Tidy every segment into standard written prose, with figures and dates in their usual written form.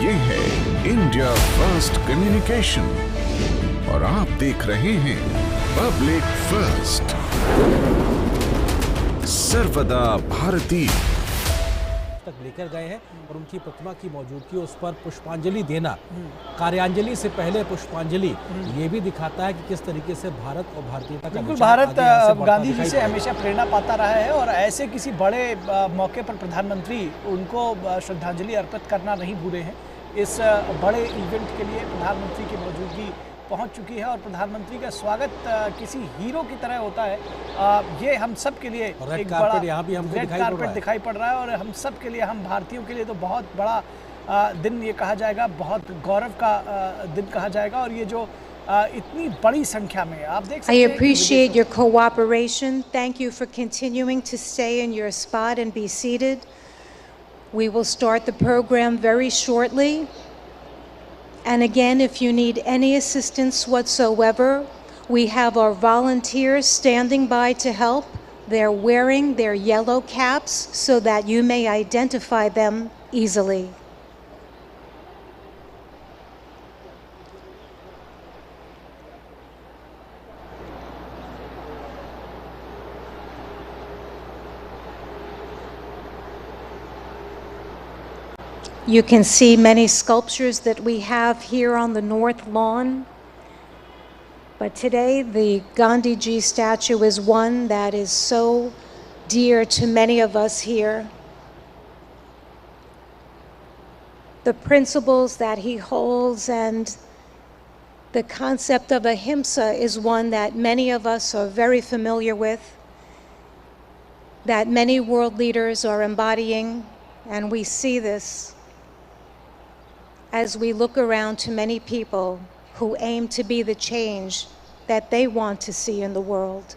ये है India first communication और आप देख रहे हैं पब्लिक फर्स्ट, सर्वदा भारतीय तक लेकर गए हैं और उनकी प्रतिमा की मौजूदगी, उस पर पुष्पांजलि देना, कार्यांजलि से पहले पुष्पांजलि, ये भी दिखाता है कि किस तरीके से भारत और भारतीयता का बिल्कुल भारत गांधी जी से हमेशा प्रेरणा पाता रहा है और ऐसे किसी बड़े मौके पर प्रधानमंत्री उनको श्रद्धांजलि अर्पित करना नहीं भूले हैं। इस बड़े इवेंट के लिए प्रधानमंत्री की मौजूदगी पहुंच चुकी है और प्रधानमंत्री का स्वागत किसी हीरो की तरह होता है। ये हम सब के लिए एक बड़ा यहाँ भी हमको रेड कारपेट दिखाई पड़ रहा है और हम सब के लिए, हम भारतीयों के लिए तो बहुत बड़ा दिन ये कहा जाएगा, बहुत गौरव का दिन कहा जाएगा। और ये जो इतनी बड़ी संख्या में आप देख सकते हैं। I appreciate your cooperation. Thank you for continuing to stay in your spot and be seated. We will start the program very shortly. And again, if you need any assistance whatsoever, we have our volunteers standing by to help. They're wearing their yellow caps so that you may identify them easily. You can see many sculptures that we have here on the North Lawn. But today, the Gandhi Ji statue is one that is so dear to many of us here. The principles that he holds and the concept of ahimsa is one that many of us are very familiar with, that many world leaders are embodying, and we see this as we look around to many people who aim to be the change that they want to see in the world.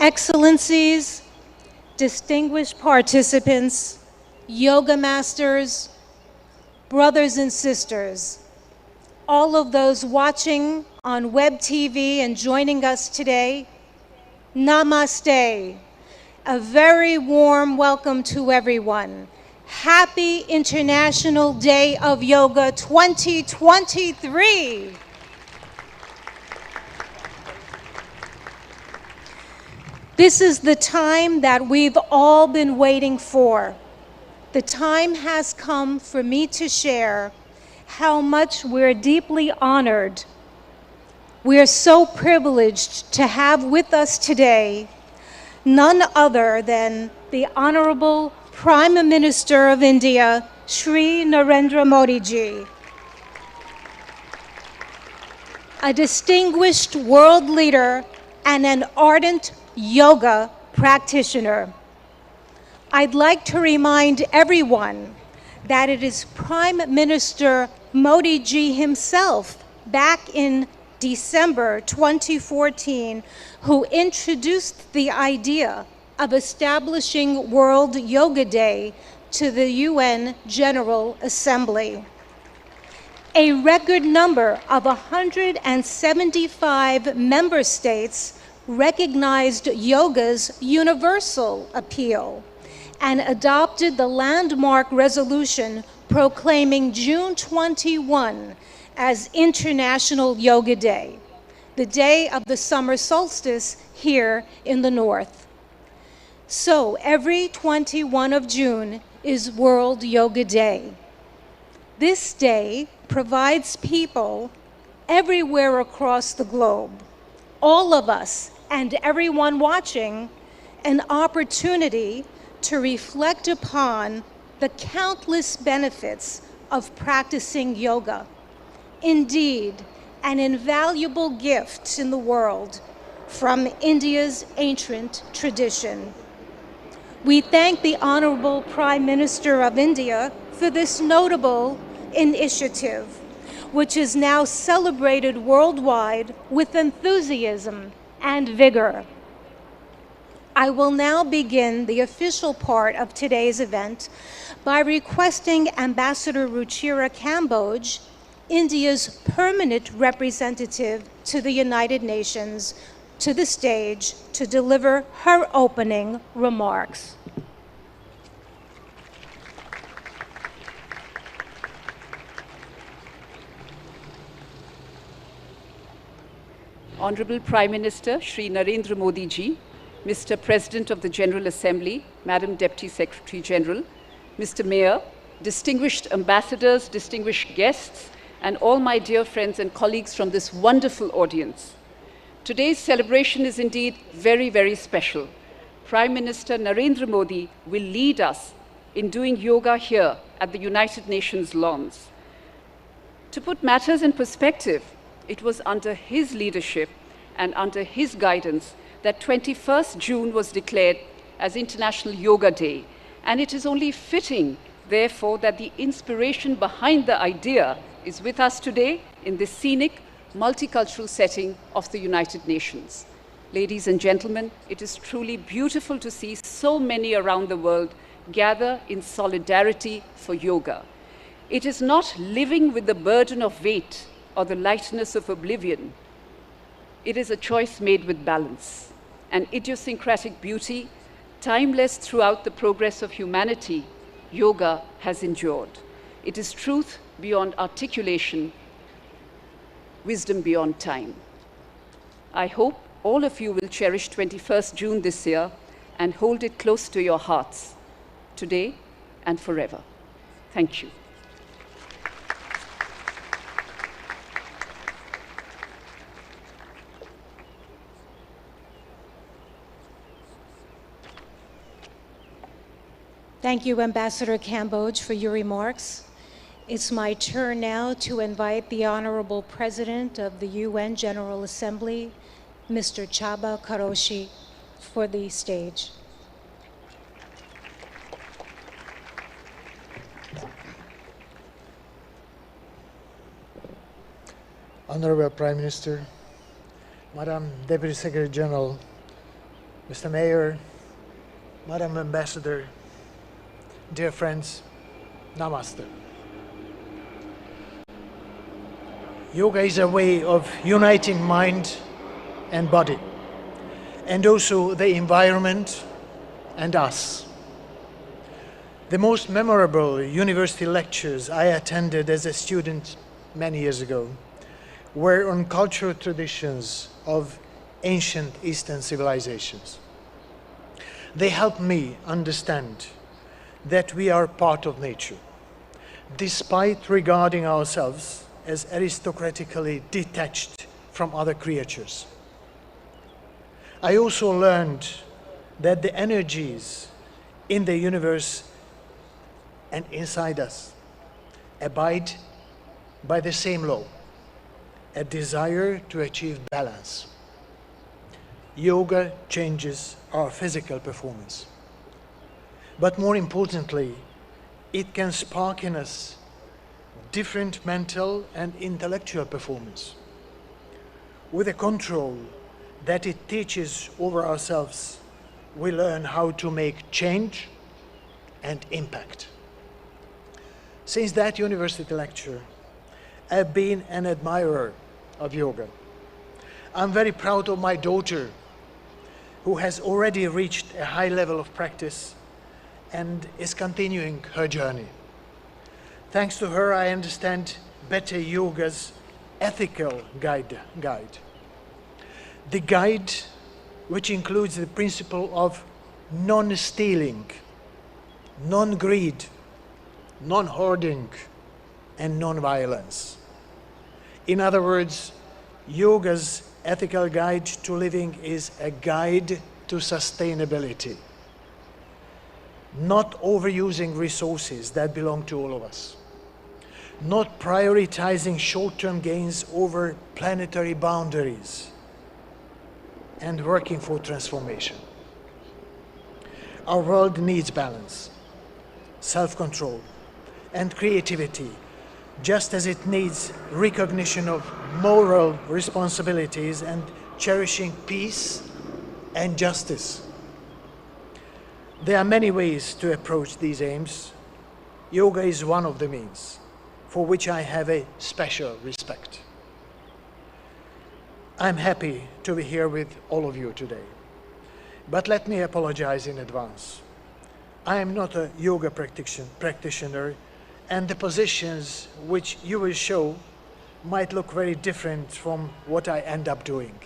Excellencies, distinguished participants, yoga masters, brothers and sisters, all of those watching on web TV and joining us today, namaste. A very warm welcome to everyone. Happy International Day of Yoga 2023. This is the time that we've all been waiting for. The time has come for me to share how much we're deeply honored. We're so privileged to have with us today none other than the Honorable Prime Minister of India, Shri Narendra Modi ji, a distinguished world leader and an ardent yoga practitioner. I'd like to remind everyone that it is Prime Minister Modi ji himself back in December 2014 who introduced the idea of establishing World Yoga Day to the UN General Assembly. A record number of 175 member states recognized yoga's universal appeal and adopted the landmark resolution proclaiming June 21 as International Yoga Day, the day of the summer solstice here in the north. So every 21 of June is World Yoga Day. This day provides people everywhere across the globe, all of us and everyone watching, an opportunity to reflect upon the countless benefits of practicing yoga. Indeed, an invaluable gift in the world from India's ancient tradition. We thank the Honorable Prime Minister of India for this notable initiative, which is now celebrated worldwide with enthusiasm and vigor. I will now begin the official part of today's event by requesting Ambassador Ruchira Kamboj, India's permanent representative to the United Nations, to the stage to deliver her opening remarks. Honorable Prime Minister Shri Narendra Modi ji, Mr. President of the General Assembly, Madam Deputy Secretary General, Mr. Mayor, distinguished ambassadors, distinguished guests, and all my dear friends and colleagues from this wonderful audience. Today's celebration is indeed very, very special. Prime Minister Narendra Modi will lead us in doing yoga here at the United Nations lawns. To put matters in perspective, it was under his leadership and under his guidance that 21st June was declared as International Yoga Day. And it is only fitting, therefore, that the inspiration behind the idea is with us today in this scenic, multicultural setting of the United Nations. Ladies and gentlemen, it is truly beautiful to see so many around the world gather in solidarity for yoga. It is not living with the burden of weight or the lightness of oblivion. It is a choice made with balance, an idiosyncratic beauty, timeless throughout the progress of humanity. Yoga has endured. It is truth beyond articulation, wisdom beyond time. I hope all of you will cherish 21st June this year and hold it close to your hearts, today and forever. Thank you. Thank you, Ambassador Kamboj, for your remarks. It's my turn now to invite the Honorable President of the UN General Assembly, Mr. Chaba Karoshi, for the stage. Honorable Prime Minister, Madam Deputy Secretary General, Mr. Mayor, Madam Ambassador, dear friends, Namaste. Yoga is a way of uniting mind and body, and also the environment and us. The most memorable university lectures I attended as a student many years ago were on cultural traditions of ancient Eastern civilizations. They helped me understand that we are part of nature, despite regarding ourselves as aristocratically detached from other creatures. I also learned that the energies in the universe and inside us abide by the same law, a desire to achieve balance. Yoga changes our physical performance. But more importantly, it can spark in us different mental and intellectual performance. With the control that it teaches over ourselves, we learn how to make change and impact. Since that university lecture, I've been an admirer of yoga. I'm very proud of my daughter, who has already reached a high level of practice and is continuing her journey. Thanks to her, I understand better yoga's ethical guide. The guide, which includes the principle of non-stealing, non-greed, non-hoarding, and non-violence. In other words, yoga's ethical guide to living is a guide to sustainability, not overusing resources that belong to all of us, not prioritizing short-term gains over planetary boundaries, and working for transformation. Our world needs balance, self-control, and creativity, just as it needs recognition of moral responsibilities and cherishing peace and justice. There are many ways to approach these aims. Yoga is one of the means, for which I have a special respect. I'm happy to be here with all of you today, but let me apologize in advance. I am not a yoga practitioner, and the positions which you will show might look very different from what I end up doing.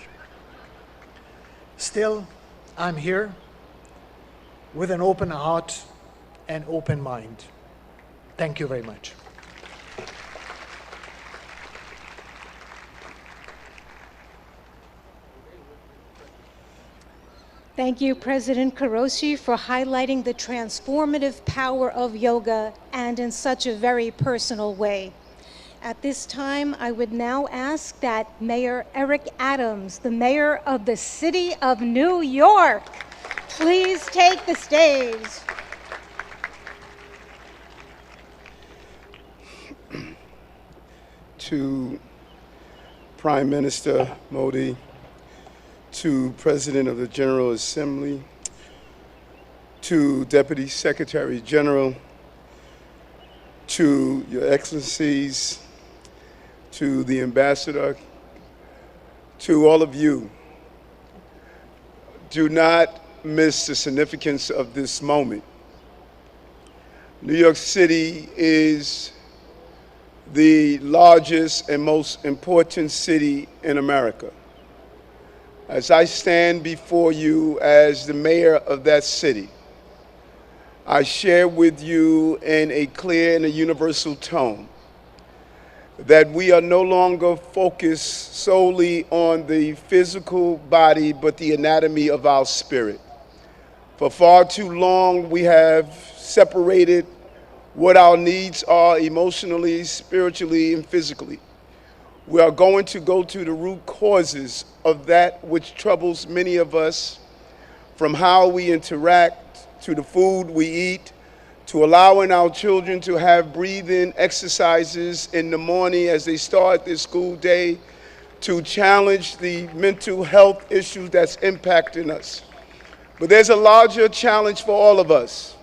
Still, I'm here with an open heart and open mind. Thank you very much. Thank you, President Karoshi, for highlighting the transformative power of yoga and in such a very personal way. At this time, I would now ask that Mayor Eric Adams, the mayor of the city of New York, please take the stage. To Prime Minister Modi, to President of the General Assembly, to Deputy Secretary General, to Your Excellencies, to the Ambassador, to all of you, do not miss the significance of this moment. New York City is the largest and most important city in America. As I stand before you as the mayor of that city, I share with you in a clear and a universal tone that we are no longer focused solely on the physical body, but the anatomy of our spirit. For far too long, we have separated what our needs are emotionally, spiritually, and physically. We are going to go to the root causes of that which troubles many of us, from how we interact, to the food we eat, to allowing our children to have breathing exercises in the morning as they start their school day, to challenge the mental health issues that's impacting us. But there's a larger challenge for all of us.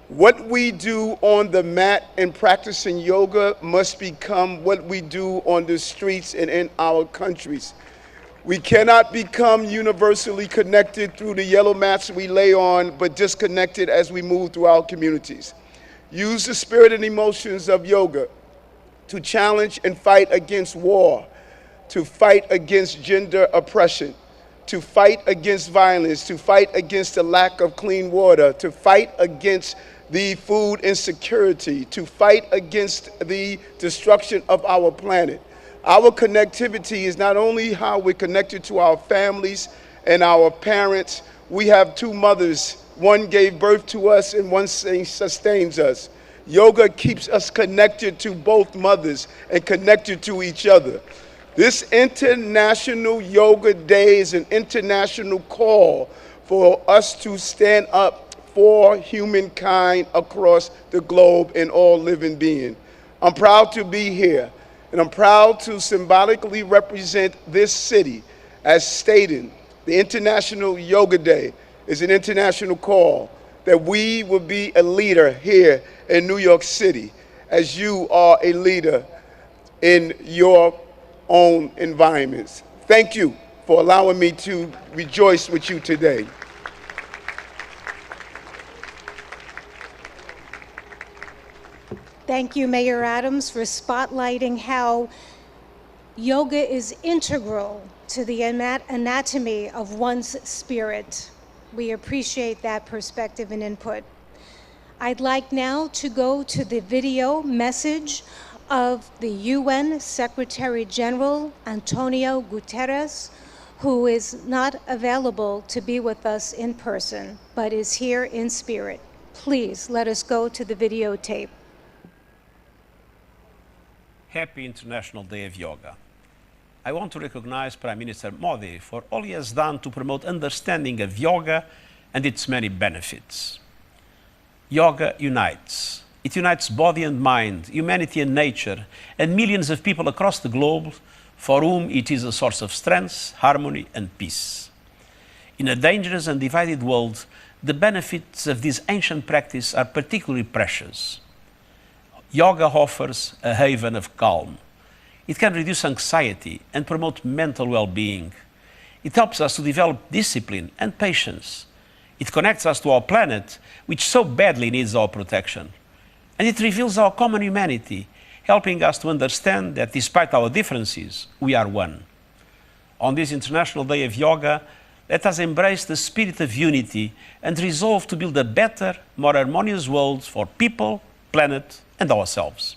What we do on the mat in practicing yoga must become what we do on the streets and in our countries. We cannot become universally connected through the yellow mats we lay on, but disconnected as we move through our communities. Use the spirit and emotions of yoga to challenge and fight against war, to fight against gender oppression, to fight against violence, to fight against the lack of clean water, to fight against the food insecurity, to fight against the destruction of our planet. Our connectivity is not only how we're connected to our families and our parents. We have two mothers. One gave birth to us and one sustains us. Yoga keeps us connected to both mothers and connected to each other. This International Yoga Day is an international call for us to stand up for humankind across the globe and all living being. I'm proud to be here, and I'm proud to symbolically represent this city as stated. The International Yoga Day is an international call that we will be a leader here in New York City, as you are a leader in your own environments. Thank you for allowing me to rejoice with you today. Thank you, Mayor Adams, for spotlighting how yoga is integral to the anatomy of one's spirit. We appreciate that perspective and input. I'd like now to go to the video message of the UN Secretary General Antonio Guterres, who is not available to be with us in person, but is here in spirit. Please let us go to the videotape. Happy International Day of Yoga. I want to recognize Prime Minister Modi for all he has done to promote understanding of yoga and its many benefits. Yoga unites. It unites body and mind, humanity and nature, and millions of people across the globe for whom it is a source of strength, harmony, and peace. In a dangerous and divided world, the benefits of this ancient practice are particularly precious. Yoga offers a haven of calm. It can reduce anxiety and promote mental well-being. It helps us to develop discipline and patience. It connects us to our planet, which so badly needs our protection. And it reveals our common humanity, helping us to understand that despite our differences, we are one. On this International Day of Yoga, let us embrace the spirit of unity and resolve to build a better, more harmonious world for people, planet, and ourselves.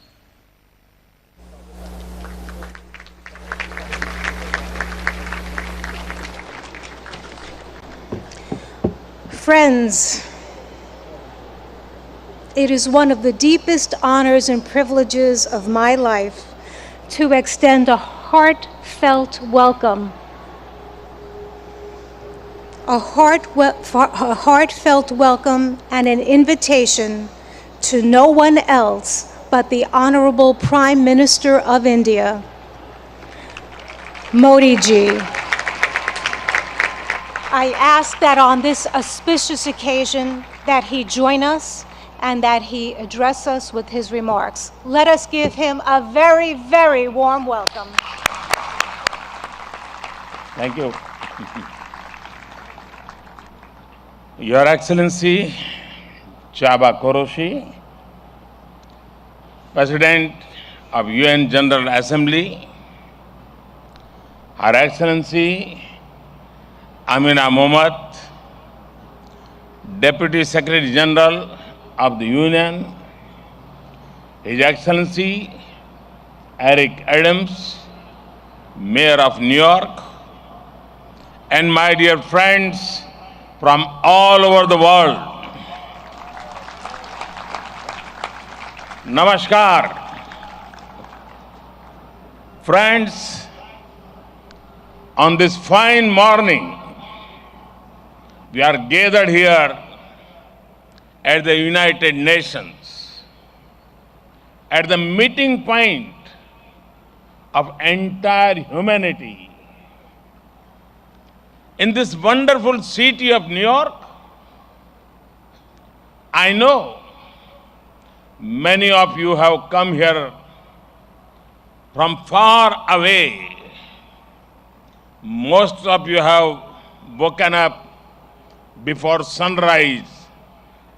Friends, it is one of the deepest honors and privileges of my life to extend a heartfelt welcome. A heartfelt welcome and an invitation to no one else but the Honorable Prime Minister of India, Modi ji. I ask that on this auspicious occasion that he join us and that he address us with his remarks. Let us give him a very, very warm welcome. Thank you. Your Excellency, Chaba Koroshi, President of UN General Assembly, Her Excellency Amina Mohammed, Deputy Secretary General of the Union, His Excellency Eric Adams, Mayor of New York, and my dear friends from all over the world. Namaskar. Friends, on this fine morning, we are gathered here at the United Nations, at the meeting point of entire humanity. In this wonderful city of New York, I know many of you have come here from far away. Most of you have woken up before sunrise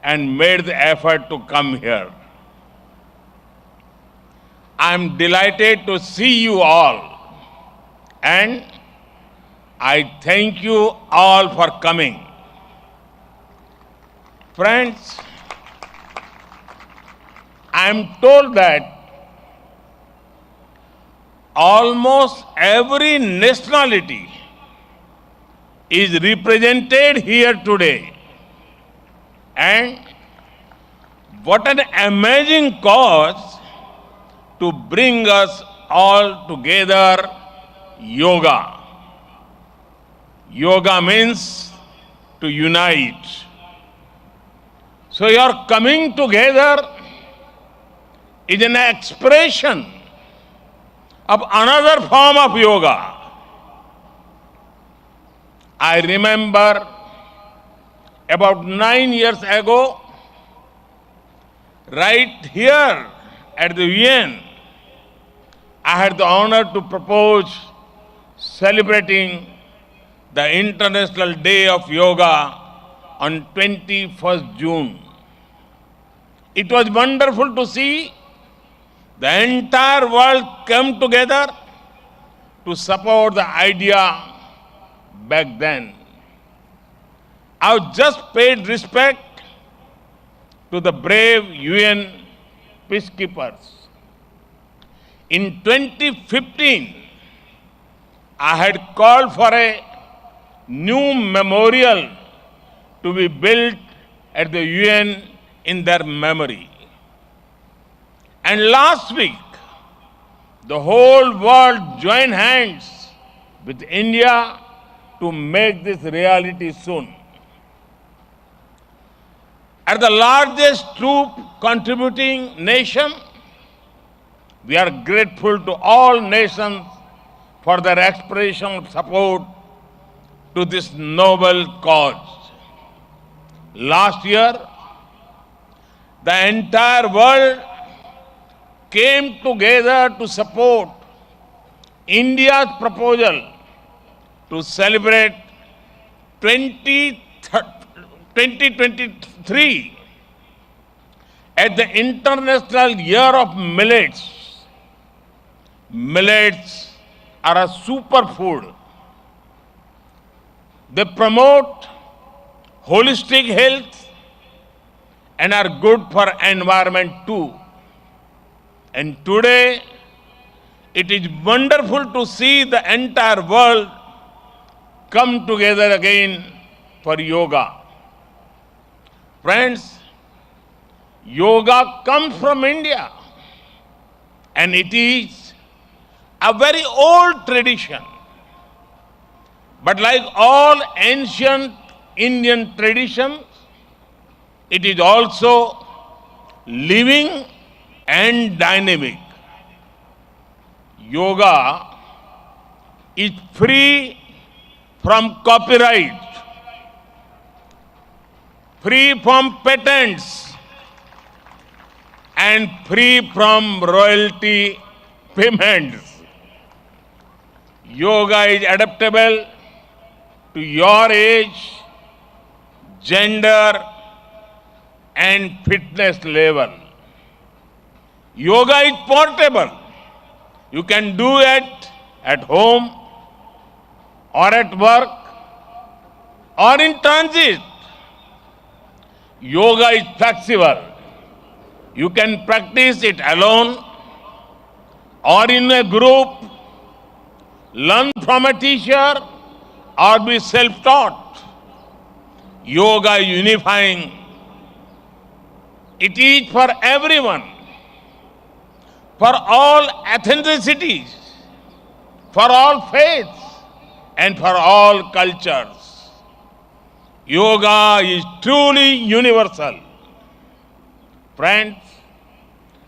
and made the effort to come here. I am delighted to see you all, and I thank you all for coming. Friends, I am told that almost every nationality is represented here today. And what an amazing cause to bring us all together, yoga. Yoga means to unite. So your coming together is an expression of another form of yoga. I remember about 9 years ago, right here at the UN, I had the honor to propose celebrating the International Day of Yoga on 21st June. It was wonderful to see the entire world come together to support the idea back then. I just paid respect to the brave UN peacekeepers. In 2015, I had called for a new memorial to be built at the UN in their memory. And last week, the whole world joined hands with India to make this reality soon. As the largest troop contributing nation, we are grateful to all nations for their expression of support to this noble cause. Last year, the entire world came together to support India's proposal to celebrate 2023 as the International Year of Millets. Millets are a superfood. They promote holistic health and are good for environment too. And today, it is wonderful to see the entire world come together again for yoga. Friends, yoga comes from India, and it is a very old tradition. But like all ancient Indian traditions, it is also living and dynamic. Yoga is free from copyright, free from patents, and free from royalty payments. Yoga is adaptable to your age, gender, and fitness level. Yoga is portable. You can do it at home or at work or in transit. Yoga is flexible. You can practice it alone or in a group, learn from a teacher or be self-taught. Yoga is unifying. It is for everyone, for all ethnicities, for all faiths, and for all cultures. Yoga is truly universal. Friends,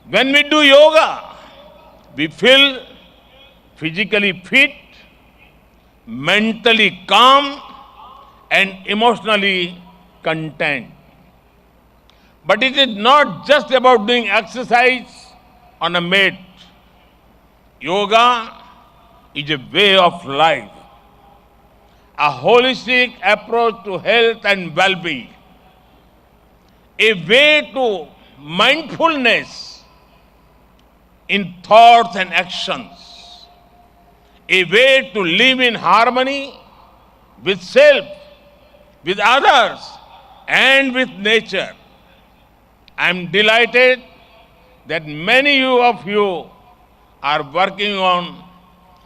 when we do yoga, we feel physically fit, mentally calm, and emotionally content. But it is not just about doing exercise on a mat. Yoga is a way of life, a holistic approach to health and well-being, a way to mindfulness in thoughts and actions, a way to live in harmony with self, with others, and with nature. I am delighted that many of you are working on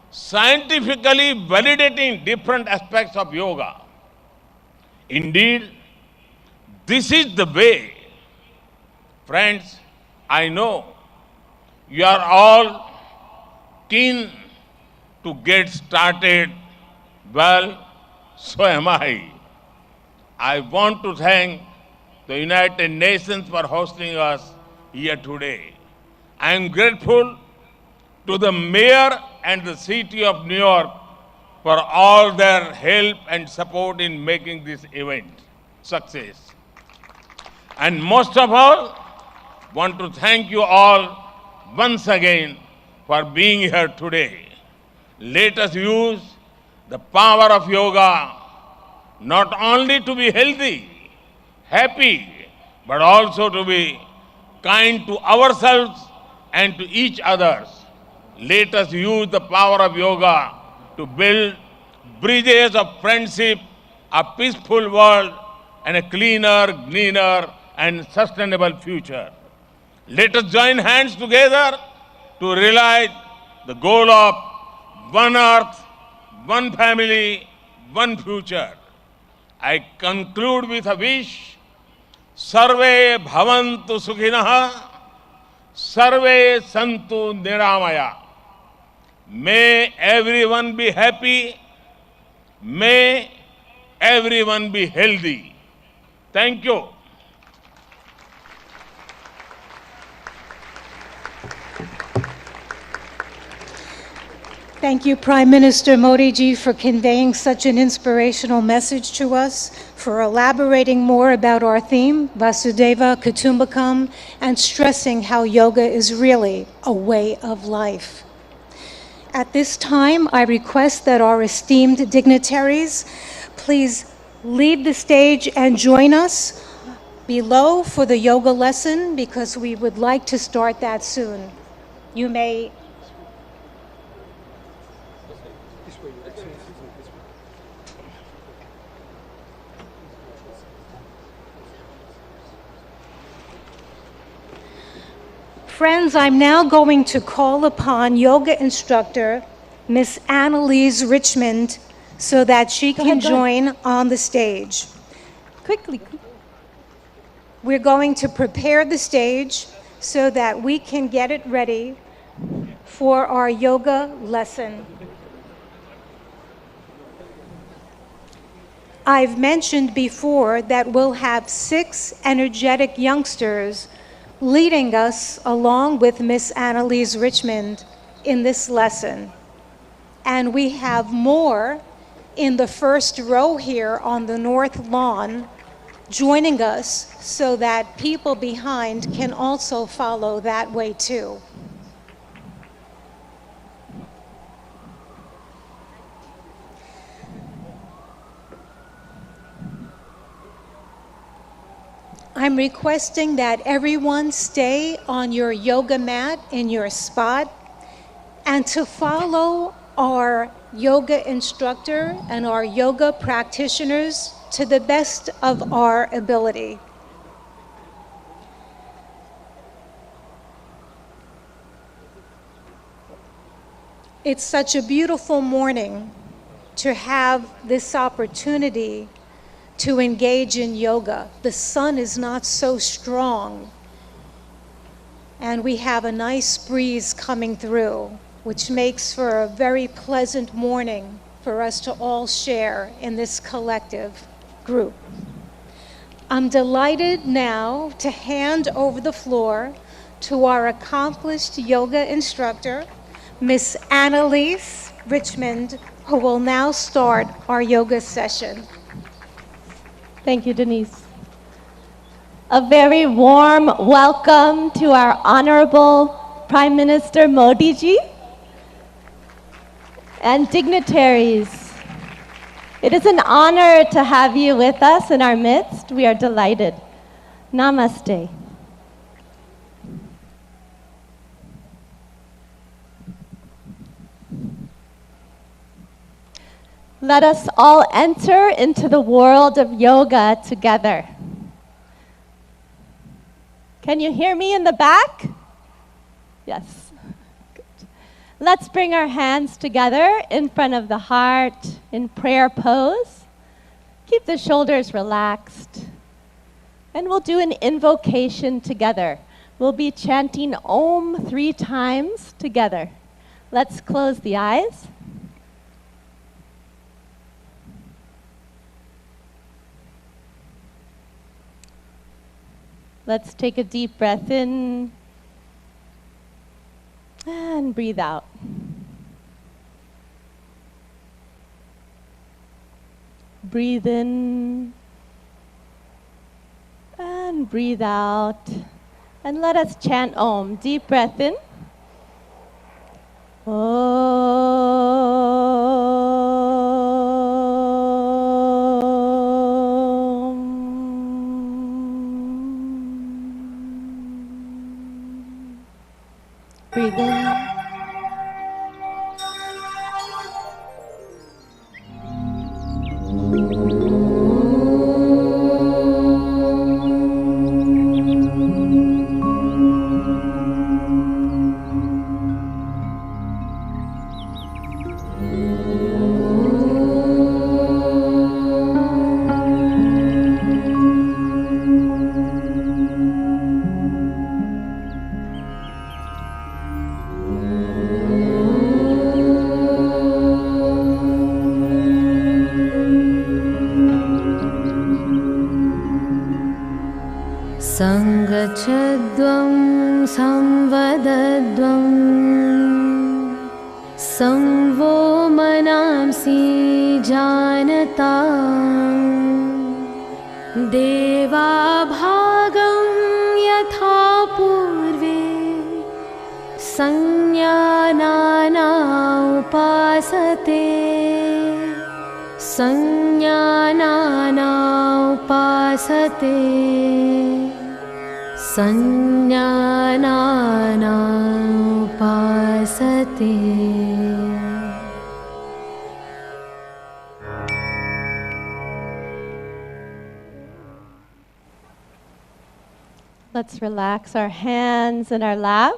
scientifically validating different aspects of yoga. Indeed, this is the way. Friends, I know you are all keen to get started. Well, so am I. I want to thank the United Nations for hosting us here today. I am grateful to the Mayor and the City of New York for all their help and support in making this event success. And most of all, want to thank you all once again for being here today. Let us use the power of yoga not only to be healthy, happy, but also to be kind to ourselves and to each other. Let us use the power of yoga to build bridges of friendship, a peaceful world, and a cleaner, greener, and sustainable future. Let us join hands together to realize the goal of one earth, one family, one future. I conclude with a wish. Sarve bhavantu sukhinah, sarve santu niramaya. May everyone be happy. May everyone be healthy. Thank you. Thank you, Prime Minister Modi ji, for conveying such an inspirational message to us, for elaborating more about our theme, Vasudeva Kutumbakam, and stressing how yoga is really a way of life. At this time, I request that our esteemed dignitaries please leave the stage and join us below for the yoga lesson, because we would like to start that soon. You may Friends, I'm now going to call upon yoga instructor Miss Annalise Richmond so that she can join on the stage. Quickly. We're going to prepare the stage so that we can get it ready for our yoga lesson. I've mentioned before that we'll have 6 energetic youngsters leading us along with Miss Annalise Richmond in this lesson. And we have more in the first row here on the north lawn joining us so that people behind can also follow that way too. I'm requesting that everyone stay on your yoga mat in your spot and to follow our yoga instructor and our yoga practitioners to the best of our ability. It's such a beautiful morning to have this opportunity to engage in yoga. The sun is not so strong, and we have a nice breeze coming through, which makes for a very pleasant morning for us to all share in this collective group. I'm delighted now to hand over the floor to our accomplished yoga instructor, Miss Annalise Richmond, who will now start our yoga session. Thank you, Denise. A very warm welcome to our Honorable Prime Minister Modi ji and dignitaries. It is an honor to have you with us in our midst. We are delighted. Namaste. Let us all enter into the world of yoga together. Can you hear me in the back? Yes. Good. Let's bring our hands together in front of the heart in prayer pose. Keep the shoulders relaxed. And we'll do an invocation together. We'll be chanting Om 3 times together. Let's close the eyes. Let's take a deep breath in and breathe out. Breathe in and breathe out. And let us chant Om. Deep breath in. Om. Breathe in. सङ्गच्छद्वं संवदद्वं संवो मनांसि जानता देवाभागं यथा पूर्वे संज्ञानाना उपासते संज्ञानाना उपासते संज्ञानाना उपासते. Let's relax our hands in our lap.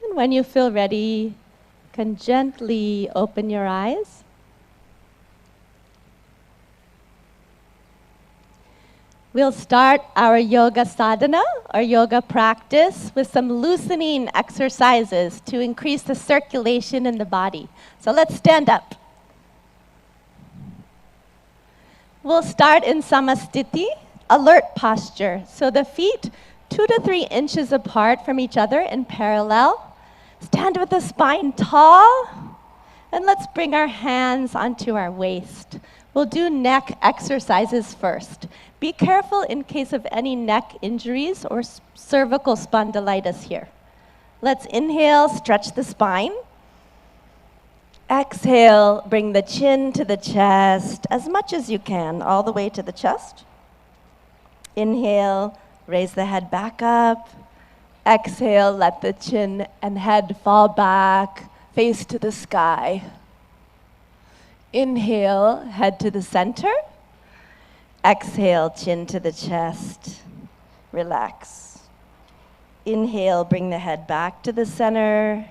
And when you feel ready, you can gently open your eyes. We'll start our yoga sadhana, or yoga practice, with some loosening exercises to increase the circulation in the body. So let's stand up. We'll start in samastiti, alert posture. So the feet 2 to 3 inches apart from each other in parallel. Stand with the spine tall. And let's bring our hands onto our waist. We'll do neck exercises first. Be careful in case of any neck injuries or cervical spondylitis here. Let's inhale, stretch the spine. Exhale, bring the chin to the chest as much as you can, all the way to the chest. Inhale, raise the head back up. Exhale, let the chin and head fall back, face to the sky. Inhale, head to the center. Exhale, chin to the chest. Relax. Inhale, bring the head back to the center.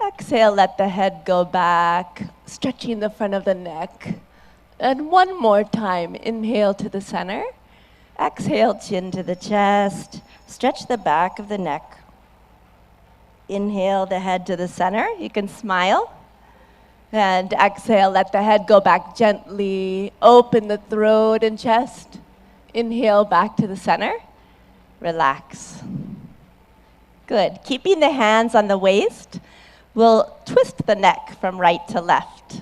Exhale, let the head go back, stretching the front of the neck. And one more time, inhale to the center. Exhale, chin to the chest. Stretch the back of the neck. Inhale the head to the center. You can smile. And exhale, let the head go back gently. Open the throat and chest. Inhale back to the center. Relax. Good. Keeping the hands on the waist, we'll twist the neck from right to left.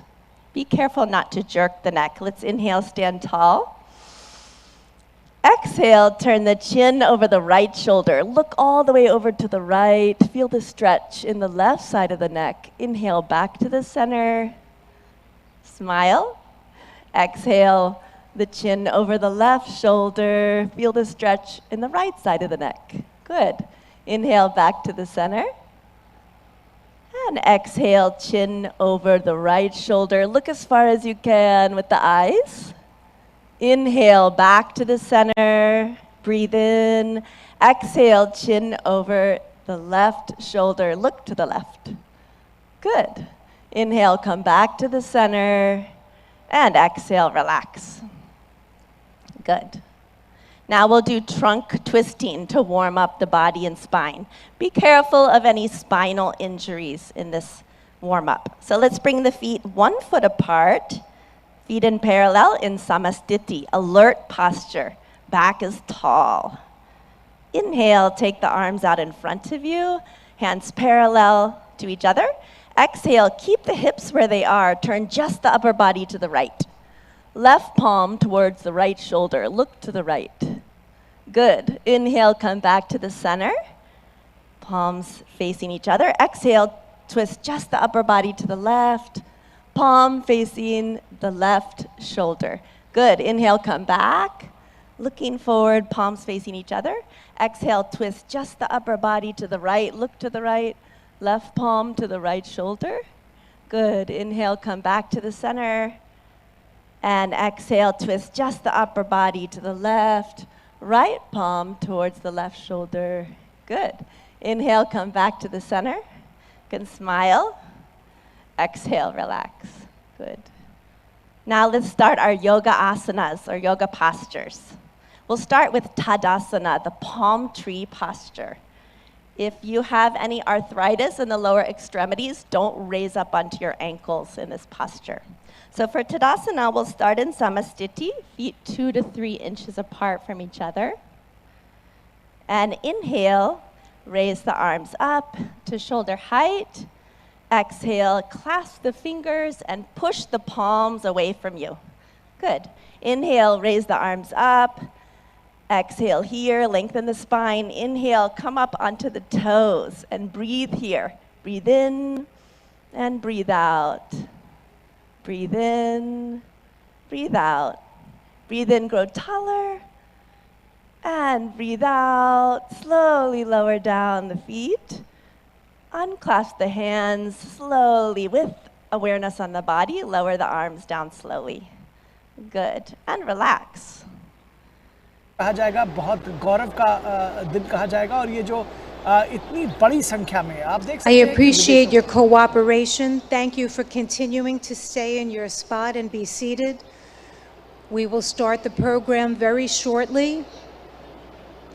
Be careful not to jerk the neck. Let's inhale, stand tall. Exhale, turn the chin over the right shoulder. Look all the way over to the right. Feel the stretch in the left side of the neck. Inhale back to the center. Smile. Exhale, the chin over the left shoulder. Feel the stretch in the right side of the neck. Good. Inhale back to the center. And exhale, chin over the right shoulder. Look as far as you can with the eyes. Inhale, back to the center. Breathe in. Exhale, chin over the left shoulder. Look to the left. Good. Inhale, come back to the center. And exhale, relax. Good. Now we'll do trunk twisting to warm up the body and spine. Be careful of any spinal injuries in this warm up. So let's bring the feet 1 foot apart. Feet in parallel in samastiti, alert posture. back is tall. Inhale, take the arms out in front of you, hands parallel to each other. Exhale, keep the hips where they are, turn just the upper body to the right. Left palm towards the right shoulder, look to the right. Good. Inhale, come back to the center. Palms facing each other. Exhale, twist just the upper body to the left. Palm facing the left shoulder. Good. Inhale, come back. Looking forward, palms facing each other. Exhale, twist just the upper body to the right. Look to the right. Left palm to the right shoulder. Good. Inhale, come back to the center. And exhale, twist just the upper body to the left. Right palm towards the left shoulder. Good. Inhale, come back to the center. You can smile. Exhale, relax. Good. Now let's start our yoga asanas, or yoga postures. We'll start with Tadasana, the palm tree posture. If you have any arthritis in the lower extremities, don't raise up onto your ankles in this posture. So for Tadasana, we'll start in Samastiti, feet 2 to 3 inches apart from each other. And inhale, raise the arms up to shoulder height. Exhale, clasp the fingers and push the palms away from you. Good. Inhale, raise the arms up. Exhale here, lengthen the spine. Inhale, come up onto the toes and breathe here. Breathe in and breathe out. Breathe in, breathe out. Breathe in, grow taller. And breathe out, slowly lower down the feet. Unclasp the hands slowly with awareness on the body. Lower the arms down slowly. Good. And relax. कहा जाएगा बहुत गौरव का दिन कहा जाएगा और ये जो इतनी बड़ी संख्या में आप देख सकते I हैं appreciate your cooperation. Thank you for continuing to stay in your spot and be seated. We will start the program very shortly.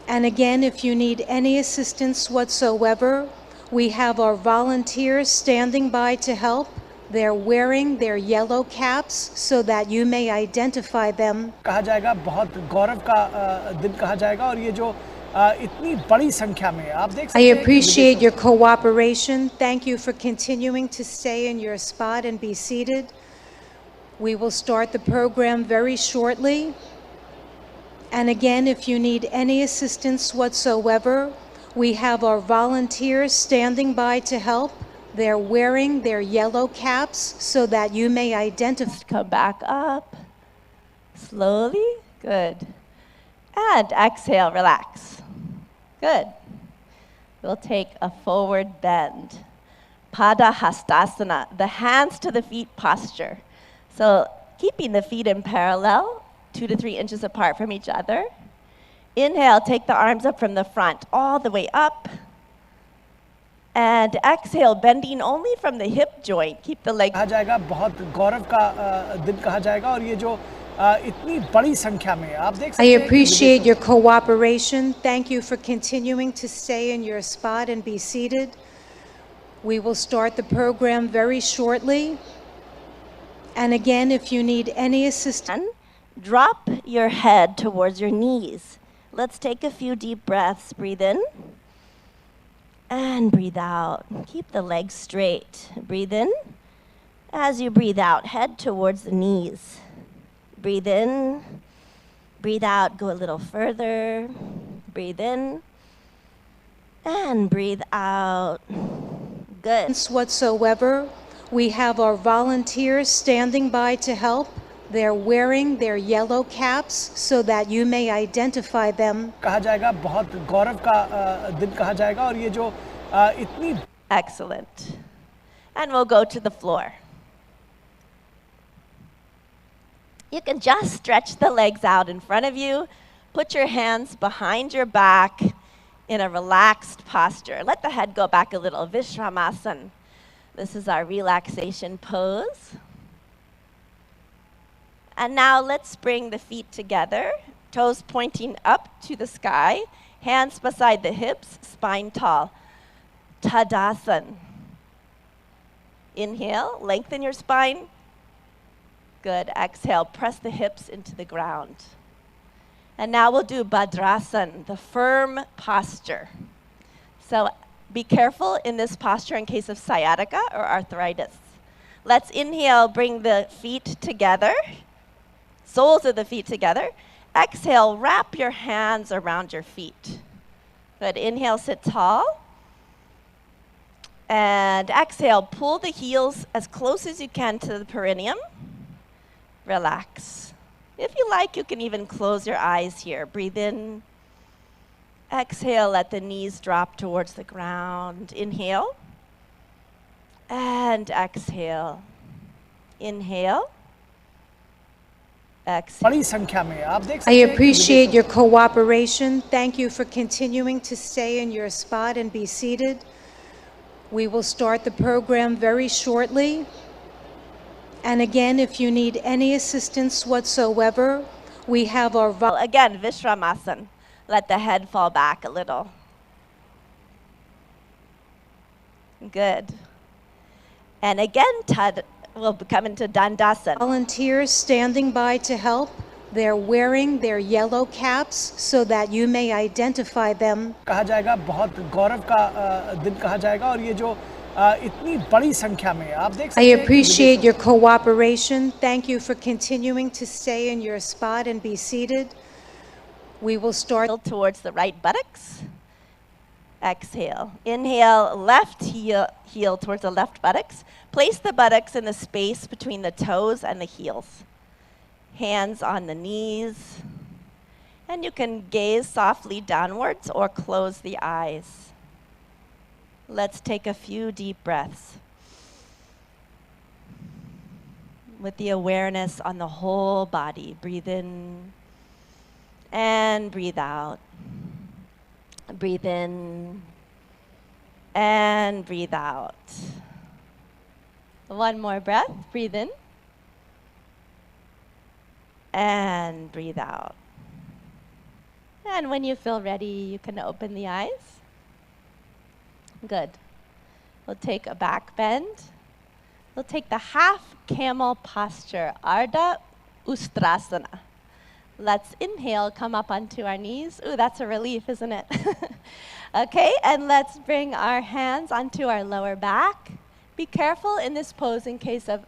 And again, if you need any assistance whatsoever, we have our volunteers standing by to help. They're wearing their yellow caps so that you may identify them. कहा जाएगा बहुत गौरव का दिन कहा जाएगा और ये जो इतनी बड़ी संख्या में आप देख सकते I हैं कि appreciate your cooperation. Thank you for continuing to stay in your spot and be seated. We will start the program very shortly. And again, if you need any assistance whatsoever, we have our volunteers standing by to help. They're wearing their yellow caps so that you may identify. Come back up. Slowly. Good. And exhale, relax. Good. We'll take a forward bend. Pada Hastasana, the hands to the feet posture. So keeping the feet in parallel, 2 to 3 inches apart from each other. Inhale, take the arms up from the front, all the way up. And exhale, bending only from the hip joint. Keep the leg. कहा जाएगा बहुत गौरव का दिन कहा जाएगा और ये जो इतनी बड़ी संख्या में आप देख सकते I हैं कि appreciate your cooperation. Thank you for continuing to stay in your spot and be seated. We will start the program very shortly. And again, if you need any assistance, drop your head towards your knees. Let's take a few deep breaths. Breathe in. And breathe out. Keep the legs straight. Breathe in. As you breathe out, head towards the knees. Breathe in. Breathe out. Go a little further. Breathe in. And breathe out. Good. Whatsoever, we have our volunteers standing by to help. They're wearing their yellow caps so that you may identify them. कहा जाएगा बहुत गौरव का दिन कहा जाएगा और ये जो इतनी Excellent. And we'll go to the floor. You can just stretch the legs out in front of you. Put your hands behind your back in a relaxed posture. Let the head go back a little. Vishramasana. This is our relaxation pose. And now let's bring the feet together, toes pointing up to the sky, hands beside the hips, spine tall. Tadasana. Inhale, lengthen your spine. Good. Exhale, press the hips into the ground. And now we'll do Bhadrasana, the firm posture. So be careful in this posture in case of sciatica or arthritis. Let's inhale, bring the feet together, soles of the feet together. Exhale, wrap your hands around your feet. Good, inhale, sit tall. And exhale, pull the heels as close as you can to the perineum. Relax. If you like, you can even close your eyes here. Breathe in. Exhale, let the knees drop towards the ground. Inhale. And exhale. Inhale. Exhale. बड़ी संख्या में आप देख I सकते हैं कि appreciate your cooperation. Thank you for continuing to stay in your spot and be seated. We will start the program very shortly. And again, if you need any assistance whatsoever, we have our... Again, Vishramasana. Let the head fall back a little. Good. And again, we'll come into Dandasana. Volunteers standing by to help. They're wearing their yellow caps so that you may identify them. कहा जाएगा बहुत गौरव का दिन कहा जाएगा और ये जो इतनी बड़ी संख्या में आप देख सकते I हैं कि appreciate your cooperation. Thank you for continuing to stay in your spot and be seated. We will start Towards the right buttocks. Exhale. Inhale, left heel towards the left buttocks. Place the buttocks in the space between the toes and the heels. Hands on the knees. And you can gaze softly downwards or close the eyes. Let's take a few deep breaths with the awareness on the whole body. Breathe in and breathe out. Breathe in and breathe out. One more breath. Breathe in and breathe out. And when you feel ready, you can open the eyes. Good. We'll take a back bend. We'll take the half camel posture, Ardha Ustrasana. Let's inhale, come up onto our knees. Ooh, that's a relief, isn't it? Okay, and let's bring our hands onto our lower back. Be careful in this pose in case of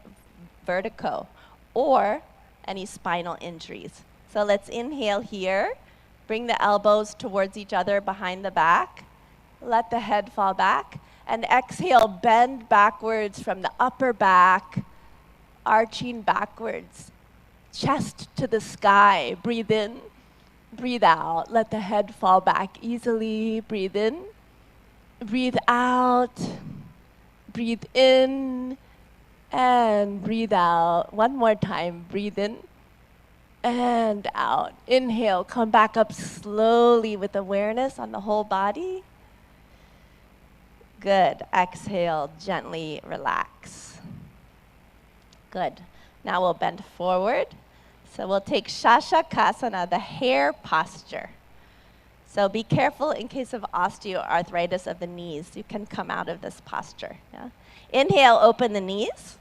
vertigo or any spinal injuries. So let's inhale here. Bring the elbows towards each other behind the back. Let the head fall back. And exhale, bend backwards from the upper back, arching backwards. Chest to the sky. Breathe in, breathe out. Let the head fall back easily. Breathe in, breathe out. Breathe in and breathe out. One more time. Breathe in and out. Inhale, come back up slowly with awareness on the whole body. Good. Exhale, gently relax. Good. Now we'll bend forward. So we'll take Shashakasana, the hare posture. So be careful in case of osteoarthritis of the knees. You can come out of this posture. Yeah? Inhale, open the knees.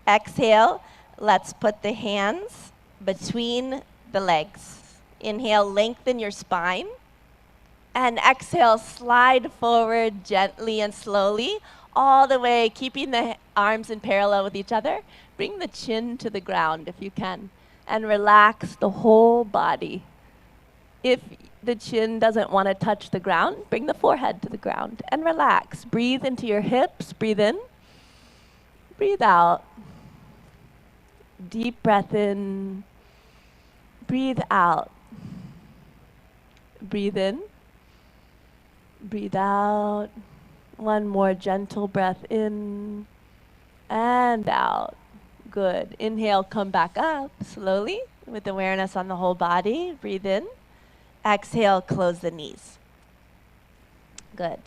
Exhale, let's put the hands between the legs. Inhale, lengthen your spine. And exhale, slide forward gently and slowly, all the way, keeping the arms in parallel with each other. Bring the chin to the ground if you can, and relax the whole body. If the chin doesn't want to touch the ground, bring the forehead to the ground and relax. Breathe into your hips, breathe in, breathe out. Deep breath in, breathe out. Breathe in. Breathe out. One more gentle breath in and out. Good. Inhale, come back up slowly with awareness on the whole body. Breathe in. Exhale, close the knees. Good.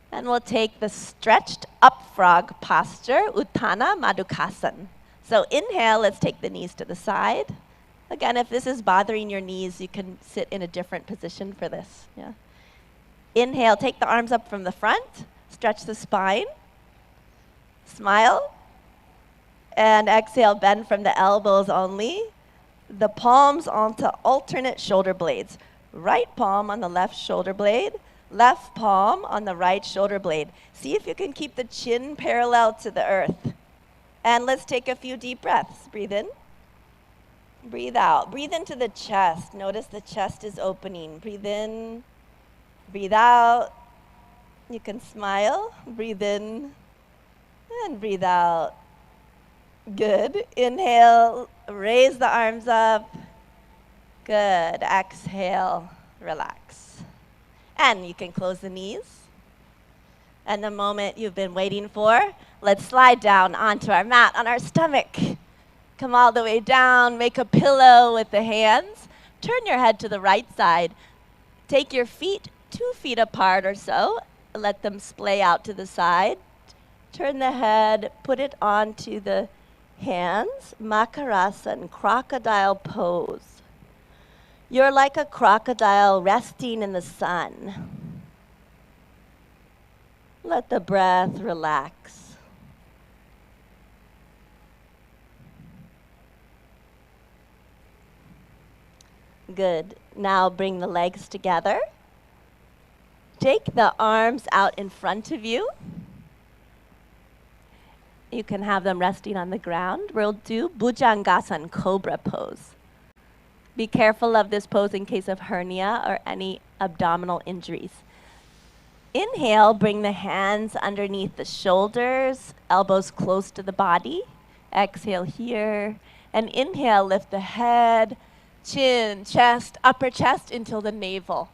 And we'll take the stretched up frog posture, Uttana Madhukasana. So inhale, let's take the knees to the side. Again, if this is bothering your knees, you can sit in a different position for this. Yeah. Inhale, take the arms up from the front, stretch the spine, smile, and exhale, bend from the elbows only. the palms onto alternate shoulder blades. Right palm on the left shoulder blade, left palm on the right shoulder blade. See if you can keep the chin parallel to the earth. And let's take a few deep breaths. Breathe in. Breathe out. Breathe into the chest. Notice the chest is opening. Breathe in. Breathe out. You can smile. Breathe in. And breathe out. Good. Inhale. Raise the arms up. Good. Exhale. Relax. And you can close the knees. And the moment you've been waiting for, let's slide down onto our mat on our stomach. Come all the way down, make a pillow with the hands. Turn your head to the right side. Take your feet 2 feet apart or so. Let them splay out to the side. Turn the head, put it onto the hands. Makarasana, crocodile pose. You're like a crocodile resting in the sun. Let the breath relax. Good. Now bring the legs together. Take the arms out in front of you. You can have them resting on the ground. We'll do Bhujangasana, cobra pose. Be careful of this pose in case of hernia or any abdominal injuries. Inhale, bring the hands underneath the shoulders, elbows close to the body. Exhale here. And inhale, lift the head, chin, chest, upper chest until the navel.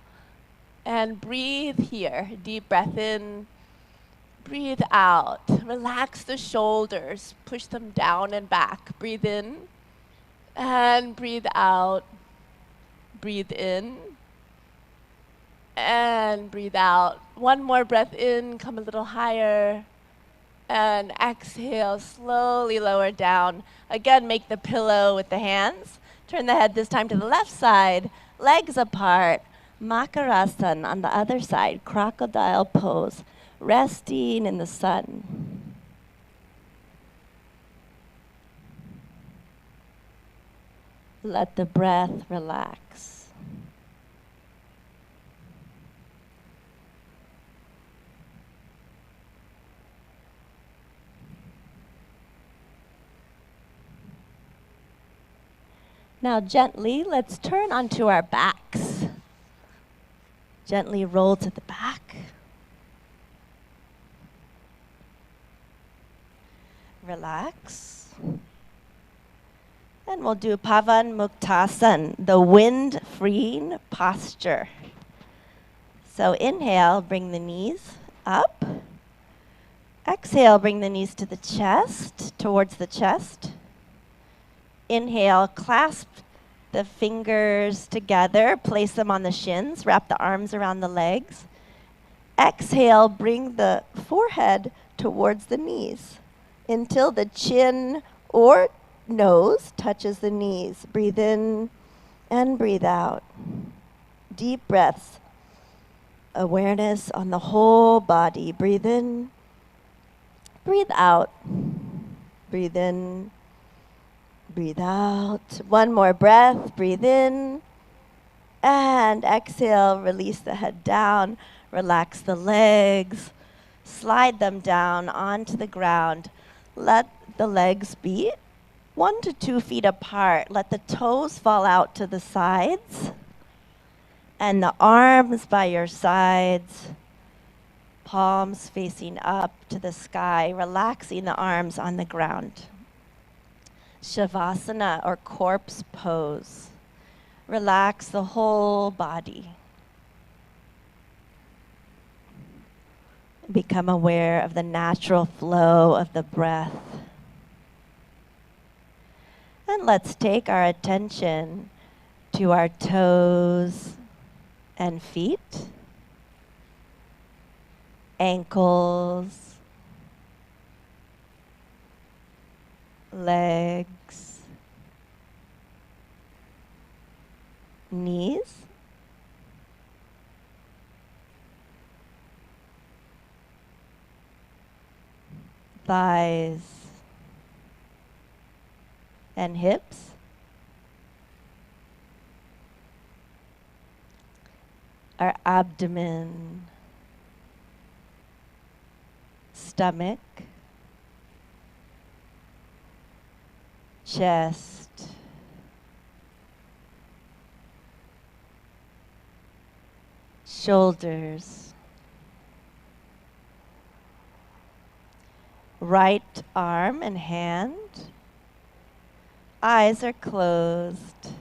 And breathe here. Deep breath in. Breathe out. Relax the shoulders. Push them down and back. Breathe in. And breathe out. Breathe in. And breathe out. One more breath in, come a little higher. And exhale, slowly lower down. Again, make the pillow with the hands. Turn the head this time to the left side, legs apart. Makarasana on the other side, crocodile pose, resting in the sun. Let the breath relax. Now gently, let's turn onto our backs. Gently roll to the back. Relax. And we'll do Pavan Muktasana, the wind-freeing posture. So inhale, bring the knees up. Exhale, bring the knees to the chest, towards the chest. Inhale, clasp the fingers together, place them on the shins, wrap the arms around the legs. Exhale, bring the forehead towards the knees until the chin or nose touches the knees. Breathe in and breathe out. Deep breaths. Awareness on the whole body. Breathe in, breathe out. Breathe in. Breathe out. One more breath. Breathe in. And exhale. Release the head down. Relax the legs. Slide them down onto the ground. Let the legs be 1 to 2 feet apart. Let the toes fall out to the sides. And the arms by your sides. Palms facing up to the sky. Relaxing the arms on the ground. Shavasana, or corpse pose. Relax the whole body. Become aware of the natural flow of the breath. And let's take our attention to our toes and feet, ankles, legs, knees, thighs, and hips, our abdomen, stomach, chest, shoulders, right arm and hand. Eyes are closed.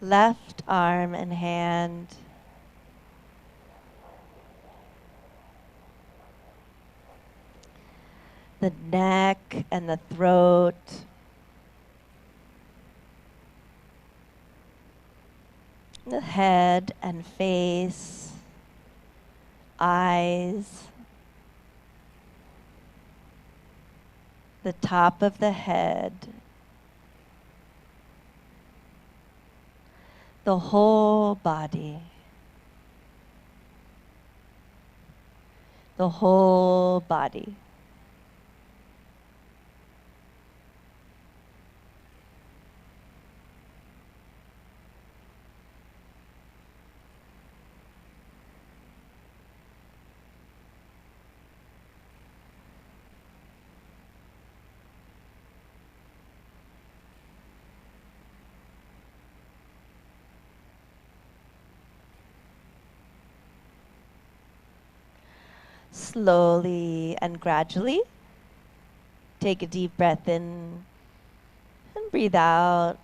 Left arm and hand. The neck and the throat. The head and face. Eyes. The top of the head. The whole body. The whole body. Slowly and gradually, take a deep breath in and breathe out.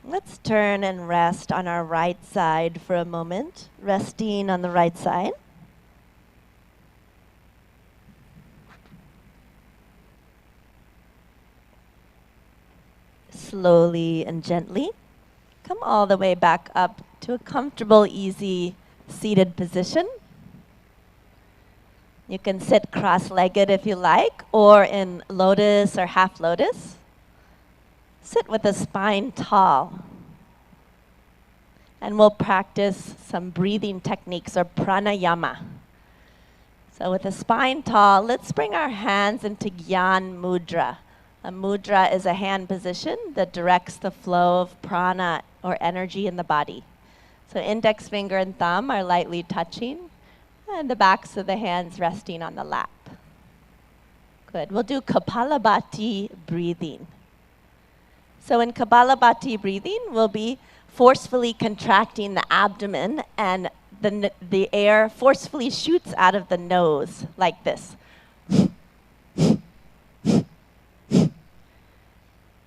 Let's turn and rest on our right side for a moment, resting on the right side. Slowly and gently, come all the way back up to a comfortable, easy seated position. You can sit cross-legged if you like, or in lotus or half lotus. Sit with the spine tall. And we'll practice some breathing techniques or pranayama. So with the spine tall, let's bring our hands into Gyan Mudra. A mudra is a hand position that directs the flow of prana or energy in the body. So index finger and thumb are lightly touching, and the backs of the hands resting on the lap. Good. We'll do Kapalabhati breathing. So in Kapalabhati breathing, we'll be forcefully contracting the abdomen, and the air forcefully shoots out of the nose like this.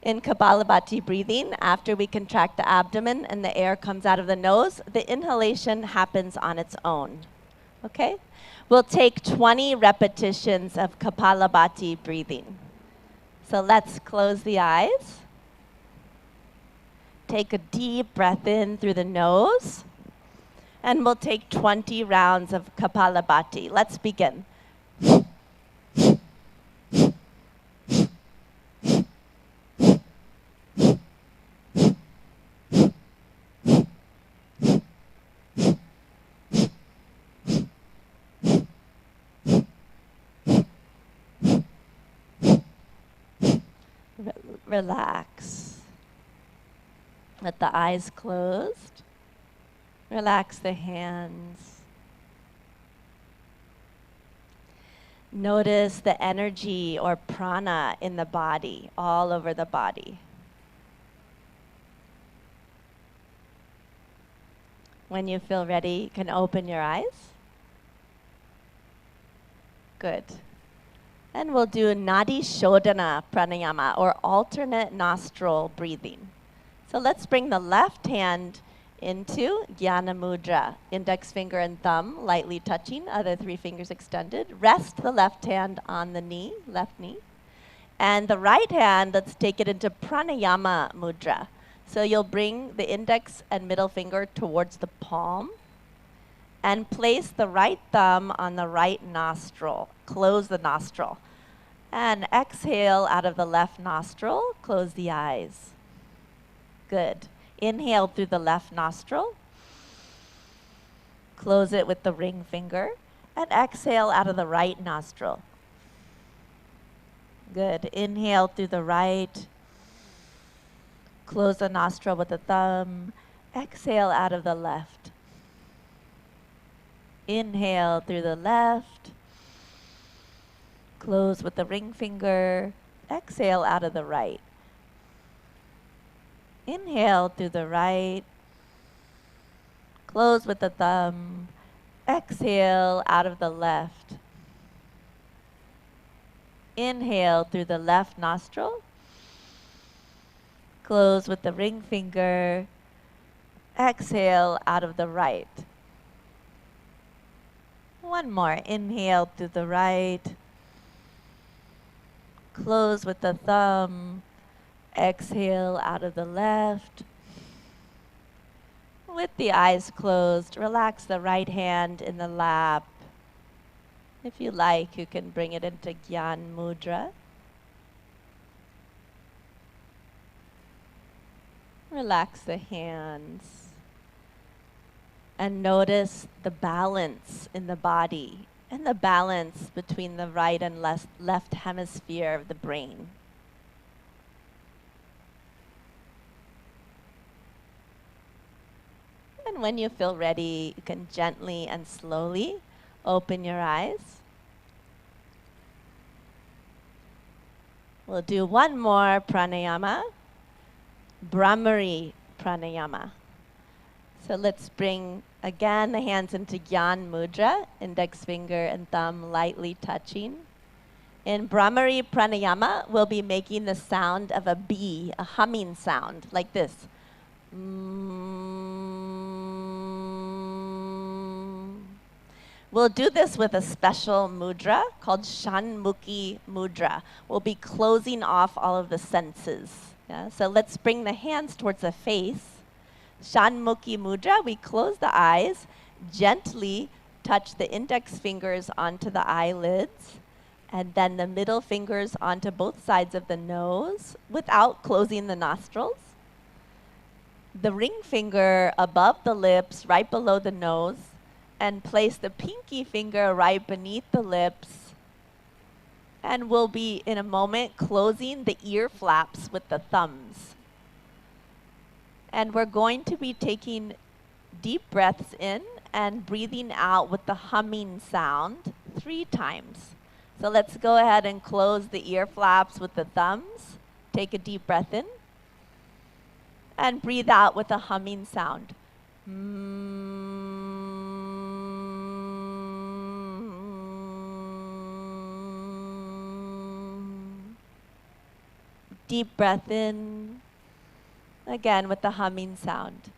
In Kapalabhati breathing, after we contract the abdomen and the air comes out of the nose, the inhalation happens on its own. Okay? We'll take 20 repetitions of Kapalabhati breathing. So let's close the eyes. Take a deep breath in through the nose. And we'll take 20 rounds of Kapalabhati. Let's begin. Relax. Let the eyes closed. Relax the hands. Notice the energy or prana in the body, all over the body. When you feel ready, you can open your eyes. Good. And we'll do Nadi Shodhana Pranayama, or alternate nostril breathing. So let's bring the left hand into Jnana Mudra. Index finger and thumb lightly touching, other three fingers extended. Rest the left hand on the knee, left knee. And the right hand, let's take it into Pranayama Mudra. So you'll bring the index and middle finger towards the palm and place the right thumb on the right nostril. Close the nostril. And exhale out of the left nostril. Close the eyes. Good. Inhale through the left nostril. Close it with the ring finger. And exhale out of the right nostril. Good. Inhale through the right. Close the nostril with the thumb. Exhale out of the left. Inhale through the left. Close with the ring finger. Exhale out of the right. Inhale through the right. Close with the thumb. Exhale out of the left. Inhale through the left nostril. Close with the ring finger. Exhale out of the right. One more. Inhale through the right. Close with the thumb. Exhale out of the left. With the eyes closed, relax the right hand in the lap. If you like, you can bring it into Gyan Mudra. Relax the hands. And notice the balance in the body and the balance between the right and left hemisphere of the brain. And when you feel ready, you can gently and slowly open your eyes. We'll do one more pranayama, Brahmari pranayama. So let's bring, again, the hands into Gyan Mudra, index finger and thumb lightly touching. In Brahmari pranayama, we'll be making the sound of a bee, a humming sound, like this. We'll do this with a special mudra called Shanmukhi mudra. We'll be closing off all of the senses. Yeah? So let's bring the hands towards the face. Shanmukhi mudra, we close the eyes, gently touch the index fingers onto the eyelids, and then the middle fingers onto both sides of the nose without closing the nostrils. The ring finger above the lips, right below the nose, and place the pinky finger right beneath the lips. And we'll be, in a moment, closing the ear flaps with the thumbs. And we're going to be taking deep breaths in and breathing out with the humming sound 3 times. So let's go ahead and close the ear flaps with the thumbs. Take a deep breath in. And breathe out with a humming sound. Deep breath in. Again with the humming sound.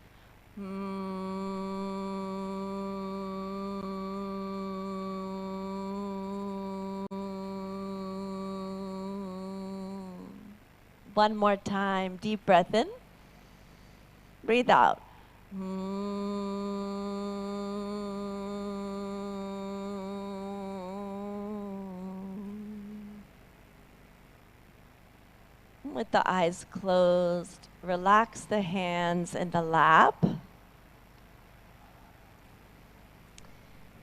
One more time. Deep breath in. Breathe out. With the eyes closed, relax the hands in the lap.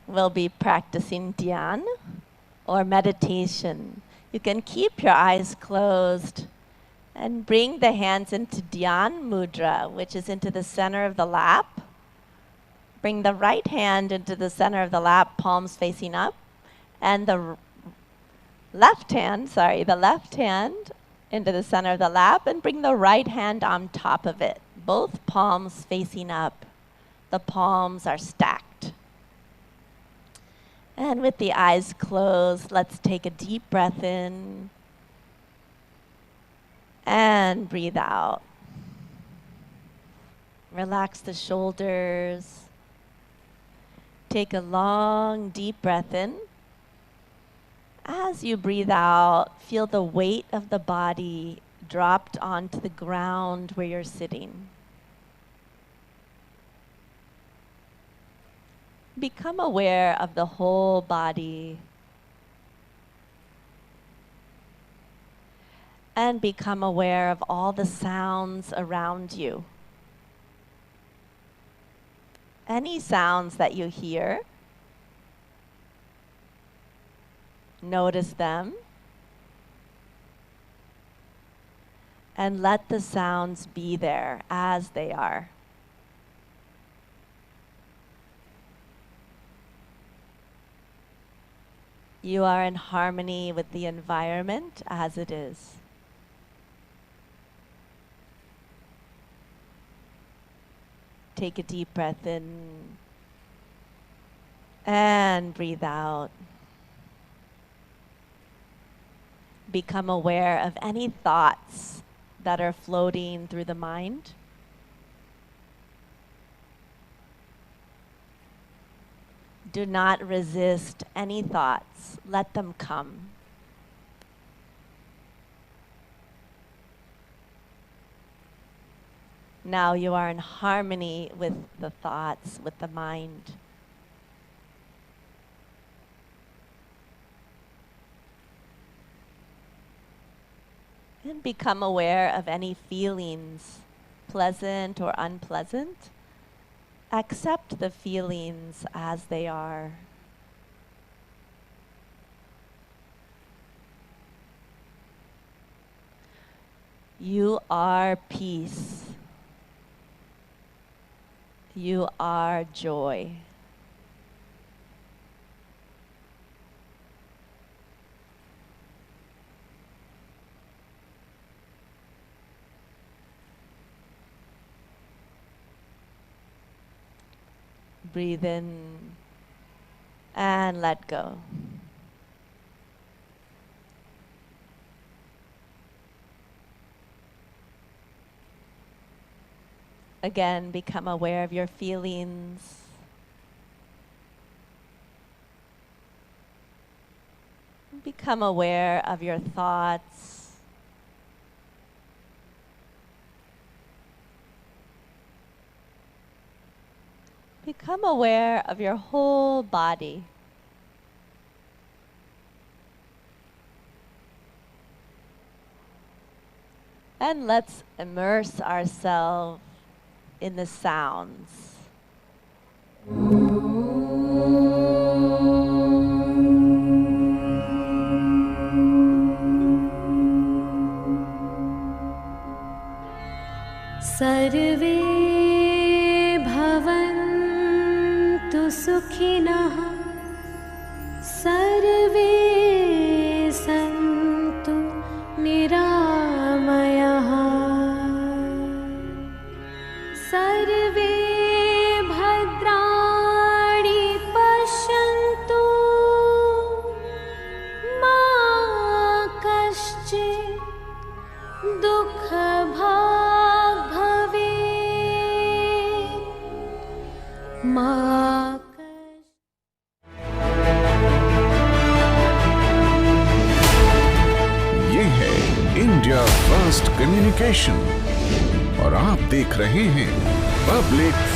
We'll be practicing dhyan or meditation. You can keep your eyes closed and bring the hands into Dhyan Mudra, which is into the center of the lap. Bring the right hand into the center of the lap, palms facing up, and the left hand into the center of the lap, and bring the right hand on top of it, both palms facing up. The palms are stacked. And with the eyes closed, let's take a deep breath in and breathe out. Relax the shoulders. Take a long, deep breath in. As you breathe out, feel the weight of the body dropped onto the ground where you're sitting. Become aware of the whole body. And become aware of all the sounds around you. Any sounds that you hear, notice them. And let the sounds be there as they are. You are in harmony with the environment as it is. Take a deep breath in and breathe out. Become aware of any thoughts that are floating through the mind. Do not resist any thoughts. Let them come. Now you are in harmony with the thoughts, with the mind. And become aware of any feelings, pleasant or unpleasant. Accept the feelings as they are. You are peace. You are joy. Breathe in and let go. Again, become aware of your feelings. Become aware of your thoughts. Become aware of your whole body. And let's immerse ourselves in the sounds. सर्वे भवन्तु सुखिनः सर्वे सन्तु निरामयाः सर्वे भद्राणि पश्यन्तु मा कश्चित् दुःखभाग् भवेत् मा ये है इंडिया फर्स्ट कम्युनिकेशन और आप देख रहे हैं पब्लिक फर्स्ट।